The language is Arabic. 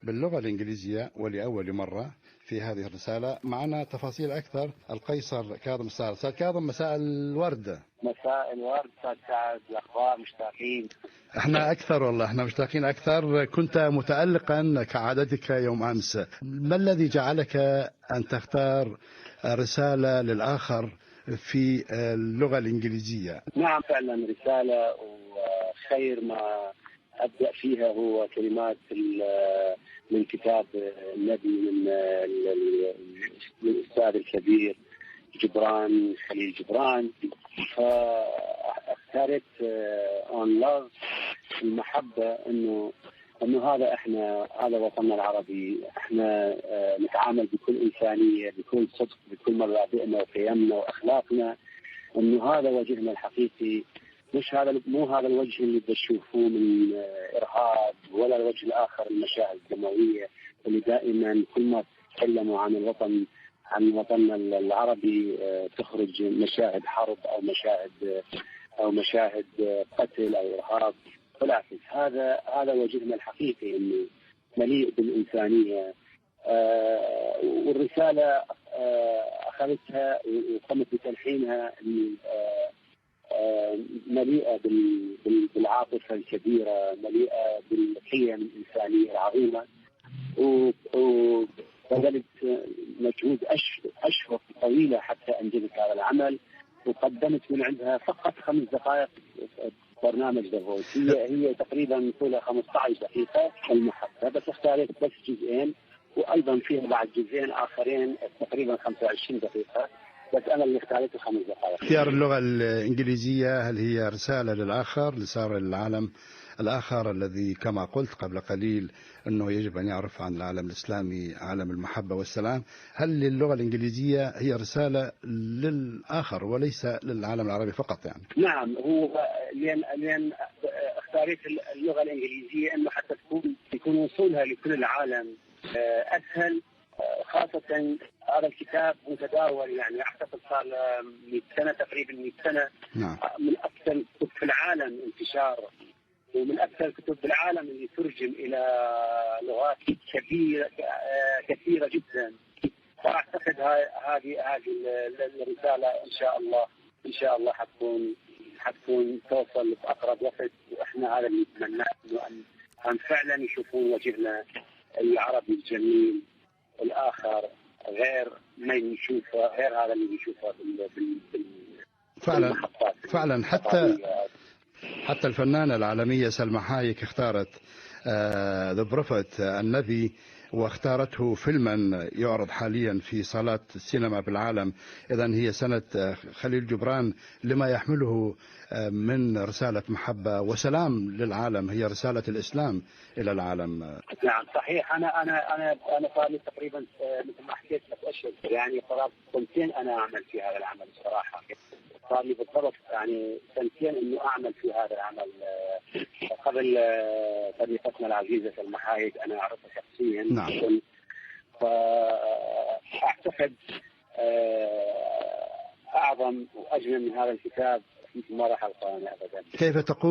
باللغة الإنجليزية ولأول مرة في هذه الرسالة. معنا تفاصيل أكثر القيصر كاظم الساهر. أستاذ كاظم، مساء الورد. مساء الورد أستاذ سعد، الأخبار؟ مشتاقين. احنا أكثر والله، احنا مشتاقين أكثر. كنت متألقا كعادتك يوم أمس، ما الذي جعلك أن تختار رسالة للآخر في اللغة الإنجليزية؟ نعم فعلا رسالة، وخير ما أبدأ فيها هو كلمات من كتاب النبي من الأستاذ الكبير جبران خليل جبران. فاختارت on love، المحبة، انه هذا احنا، هذا وطننا العربي، احنا نتعامل بكل انسانيه، بكل صدق، بكل مبادئنا وقيمنا واخلاقنا، انه هذا وجهنا الحقيقي، مو هذا الوجه اللي بتشوفوه من ارهاب، ولا الوجه الاخر المشاهد الدمويه اللي دائما كل ما تتكلموا عن الوطن، عن وطننا العربي، تخرج مشاهد حرب او مشاهد قتل او ارهاب. بالعكس، هذا وجهنا الحقيقي، انه مليء بالانسانيه. والرساله اخذتها وقمت بتلحينها مليئه بالعاطفه الكبيره، مليئه بالقيم الانسانيه العظيمه، وبذلت مجهود اشهر طويله حتى انجزت هذا العمل، وقدمت من عندها فقط 5 دقائق برنامج دافوس. هي تقريبا طولها 15 دقيقه المحبه، بس اختارت بس جزئين، وايضا فيها بعد جزئين اخرين تقريبا 25 دقيقه، بس انا اللي اختارته 5 دقائق. اختيار اللغه الانجليزيه هل هي رساله للاخر، لسائر العالم الآخر الذي كما قلت قبل قليل أنه يجب أن يعرف عن العالم الإسلامي عالم المحبة والسلام؟ هل اللغة الإنجليزية هي رسالة للآخر وليس للعالم العربي فقط يعني؟ نعم، هو لأن اختاريت اللغة الإنجليزية أنه حتى يكون وصولها لكل العالم أسهل، خاصة هذا الكتاب متداول، يعني أعتقد صار 100 سنة تقريبا، 100 سنة. نعم. من أكثر الكتب في العالم انتشار، ومن أكثر الكتب في العالم اللي ترجم إلى لغات كثيرة جدا. فأعتقد هذه الرسالة إن شاء الله حتكون توصل في أقرب وقت، وإحنا هذا اللي نتمناه، أن فعلا يشوفون وجهنا العربي الجميل الآخر، غير ما نشوفه، غير هذا اللي نشوفه فعلا حتى الفنانة العالمية سلمى حايك اختارت ذا بروفيت النبي، واختارته فيلما يعرض حاليا في صالات السينما بالعالم. إذن هي سنة خليل جبران لما يحمله من رسالة محبة وسلام للعالم، هي رسالة الإسلام إلى العالم. نعم صحيح. أنا صار لي تقريبا مثل ما حكيت لك أشهر، يعني قرابة 2 أنا أعمل في هذا العمل الصراحة. صار لي بالضبط يعني 2 إنه أعمل في هذا العمل. قبل صديقتنا العزيزة سلمى حايك أنا أعرفها شخصيا. نعم. فأعتقد أعظم وأجمل من هذا الكتاب ما راح ألقاه أبدا. كيف تقول